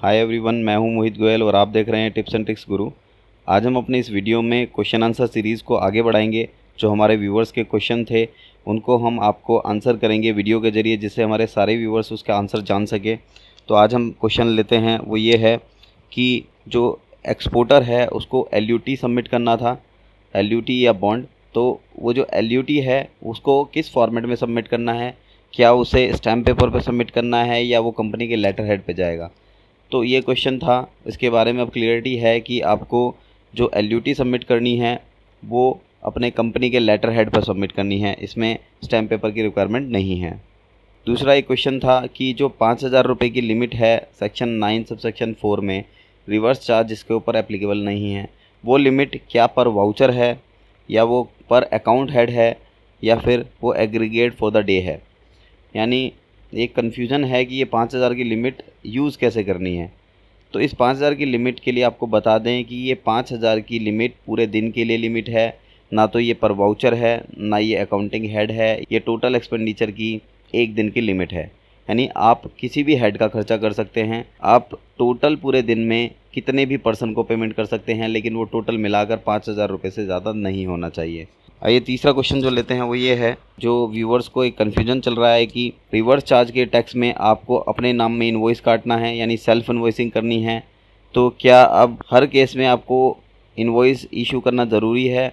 Hi everyone, मैं हूं मोहित गोयल और आप देख रहे हैं टिप्स एंड ट्रिक्स गुरु। आज हम अपने इस वीडियो में क्वेश्चन आंसर सीरीज़ को आगे बढ़ाएंगे। जो हमारे व्यूवर्स के क्वेश्चन थे उनको हम आपको आंसर करेंगे वीडियो के ज़रिए, जिससे हमारे सारे व्यूवर्स उसका आंसर जान सके। तो आज हम क्वेश्चन लेते हैं, वो ये है कि जो एक्सपोर्टर है उसको LUT सबमिट करना था, LUT या बॉन्ड। तो वो जो LUT है उसको किस फॉर्मेट में सबमिट करना है, क्या उसे स्टैम्प पेपर पर सबमिट करना है या वो कंपनी के लेटर हेड पे जाएगा। तो ये क्वेश्चन था, इसके बारे में अब क्लियरिटी है कि आपको जो LUT सबमिट करनी है वो अपने कंपनी के लेटर हेड पर सबमिट करनी है, इसमें स्टैम्प पेपर की रिक्वायरमेंट नहीं है। दूसरा एक क्वेश्चन था कि जो 5,000 रुपये की लिमिट है सेक्शन 9 सबसेक्शन 4 में, रिवर्स चार्ज जिसके ऊपर एप्लीकेबल नहीं है, वो लिमिट क्या पर वाउचर है या वो पर अकाउंट हेड है या फिर वो एग्रीगेट फॉर द डे है। यानी एक कन्फ्यूज़न है कि ये 5,000 की लिमिट यूज़ कैसे करनी है। तो इस 5,000 की लिमिट के लिए आपको बता दें कि ये 5,000 की लिमिट पूरे दिन के लिए लिमिट है, ना तो ये पर वाउचर है, ना ये अकाउंटिंग हेड है, ये टोटल एक्सपेंडिचर की एक दिन की लिमिट है। यानी आप किसी भी हेड का खर्चा कर सकते हैं, आप टोटल पूरे दिन में कितने भी पर्सन को पेमेंट कर सकते हैं, लेकिन वो टोटल मिलाकर 5,000 रुपये से ज़्यादा नहीं होना चाहिए। आइए तीसरा क्वेश्चन जो लेते हैं वो ये है, जो व्यूवर्स को एक कन्फ्यूजन चल रहा है कि रिवर्स चार्ज के टैक्स में आपको अपने नाम में इनवॉइस काटना है, यानी सेल्फ इनवॉइसिंग करनी है। तो क्या अब हर केस में आपको इनवॉइस इशू करना ज़रूरी है?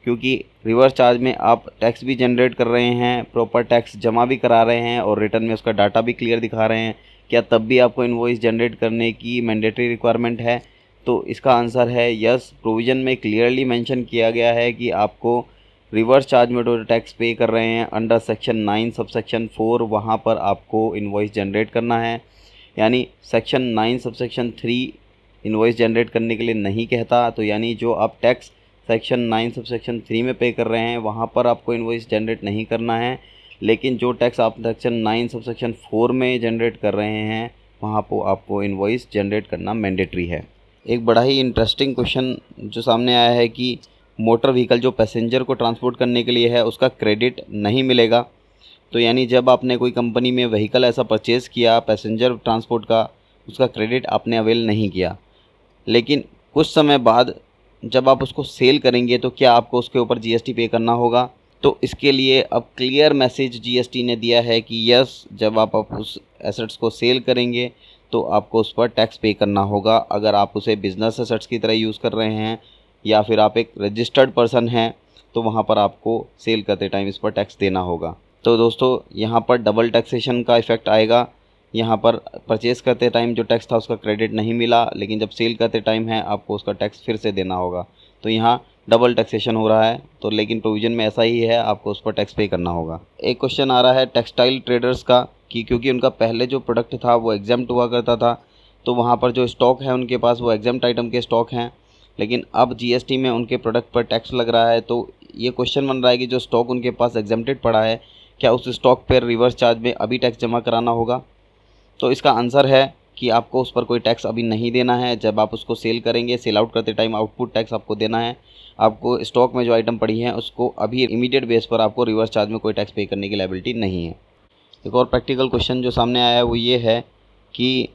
क्योंकि रिवर्स चार्ज में आप टैक्स भी जनरेट कर रहे हैं, प्रॉपर टैक्स जमा भी करा रहे हैं और रिटर्न में उसका डाटा भी क्लियर दिखा रहे हैं, क्या तब भी आपको इनवॉइस जनरेट करने की मैंडेटरी रिक्वायरमेंट है? तो इसका आंसर है यस। प्रोविज़न में क्लियरली मेंशन किया गया है कि आपको रिवर्स चार्ज में जो टैक्स पे कर रहे हैं अंडर सेक्शन 9 सबसेक्शन 4, वहाँ पर आपको इनवॉइस जनरेट करना है। यानी सेक्शन 9 सबसेक्शन 3 इनवॉइस जनरेट करने के लिए नहीं कहता। तो यानी जो आप टैक्स सेक्शन 9 सबसेक्शन 3 में पे कर रहे हैं वहाँ पर आपको इनवॉइस जनरेट नहीं करना है, लेकिन जो टैक्स आप सेक्शन 9 सबसेक्शन 4 में जनरेट कर रहे हैं वहाँ पर आपको इनवॉइस जनरेट करना मैंडेटरी है। एक बड़ा ही इंटरेस्टिंग क्वेश्चन जो सामने आया है कि मोटर व्हीकल जो पैसेंजर को ट्रांसपोर्ट करने के लिए है उसका क्रेडिट नहीं मिलेगा। तो यानी जब आपने कोई कंपनी में व्हीकल ऐसा परचेज़ किया पैसेंजर ट्रांसपोर्ट का, उसका क्रेडिट आपने अवेल नहीं किया, लेकिन कुछ समय बाद जब आप उसको सेल करेंगे तो क्या आपको उसके ऊपर GST पे करना होगा? तो इसके लिए अब क्लियर मैसेज GST ने दिया है कि यस, जब आप उस एसेट्स को सेल करेंगे तो आपको उस पर टैक्स पे करना होगा। अगर आप उसे बिज़नेस एसेट्स की तरह यूज़ कर रहे हैं या फिर आप एक रजिस्टर्ड पर्सन हैं तो वहाँ पर आपको सेल करते टाइम इस पर टैक्स देना होगा। तो दोस्तों यहाँ पर डबल टैक्सेशन का इफ़ेक्ट आएगा। यहाँ पर परचेज़ करते टाइम जो टैक्स था उसका क्रेडिट नहीं मिला, लेकिन जब सेल करते टाइम है आपको उसका टैक्स फिर से देना होगा। तो यहाँ डबल टैक्सेशन हो रहा है। तो लेकिन प्रोविज़न में ऐसा ही है, आपको उस पर टैक्स पे करना होगा। एक क्वेश्चन आ रहा है टेक्सटाइल ट्रेडर्स का कि क्योंकि उनका पहले जो प्रोडक्ट था वो एग्जाम्प्ट हुआ करता था, तो वहाँ पर जो स्टॉक है उनके पास वो एग्जाम्प्ट आइटम के स्टॉक हैं, लेकिन अब GST में उनके प्रोडक्ट पर टैक्स लग रहा है। तो ये क्वेश्चन बन रहा है कि जो स्टॉक उनके पास एग्जेम्प्टेड पड़ा है, क्या उस स्टॉक पर रिवर्स चार्ज में अभी टैक्स जमा कराना होगा? तो इसका आंसर है कि आपको उस पर कोई टैक्स अभी नहीं देना है। जब आप उसको सेल करेंगे, सेल आउट करते टाइम आउटपुट टैक्स आपको देना है। आपको स्टॉक में जो आइटम पड़ी हैं उसको अभी इमीडिएट बेस पर आपको रिवर्स चार्ज में कोई टैक्स पे करने की लायबिलिटी नहीं है। एक और प्रैक्टिकल क्वेश्चन जो सामने आया है वो ये है कि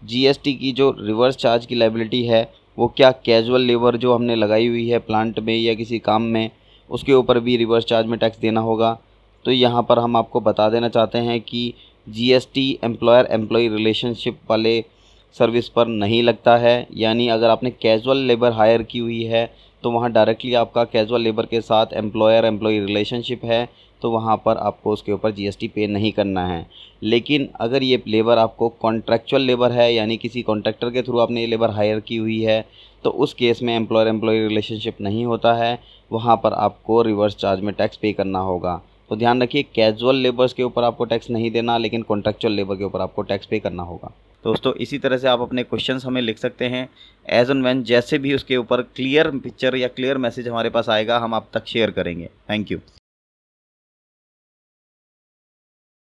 GST की जो रिवर्स चार्ज की लायबिलिटी है वो क्या कैजुअल लेबर जो हमने लगाई हुई है प्लांट में या किसी काम में, उसके ऊपर भी रिवर्स चार्ज में टैक्स देना होगा? तो यहाँ पर हम आपको बता देना चाहते हैं कि GST एम्प्लॉयर एम्प्लॉई रिलेशनशिप वाले सर्विस पर नहीं लगता है। यानी अगर आपने कैजुअल लेबर हायर की हुई है तो वहाँ डायरेक्टली आपका कैजुअल लेबर के साथ एम्प्लॉयर एम्प्लॉई रिलेशनशिप है, तो वहाँ पर आपको उसके ऊपर GST पे नहीं करना है। लेकिन अगर ये लेबर आपको कॉन्ट्रैक्चुअल लेबर है, यानी किसी कॉन्ट्रैक्टर के थ्रू आपने ये लेबर हायर की हुई है, तो उस केस में एम्प्लॉयर एम्प्लॉई रिलेशनशिप नहीं होता है, वहाँ पर आपको रिवर्स चार्ज में टैक्स पे करना होगा। तो ध्यान रखिए, कैजुअल लेबर्स के ऊपर आपको टैक्स नहीं देना, लेकिन कॉन्ट्रैक्चुअल लेबर के ऊपर आपको टैक्स पे करना होगा। दोस्तों इसी तरह से आप अपने क्वेश्चंस हमें लिख सकते हैं एज एंड व्हेन, जैसे भी उसके ऊपर क्लियर पिक्चर या क्लियर मैसेज हमारे पास आएगा हम आप तक शेयर करेंगे। Thank you.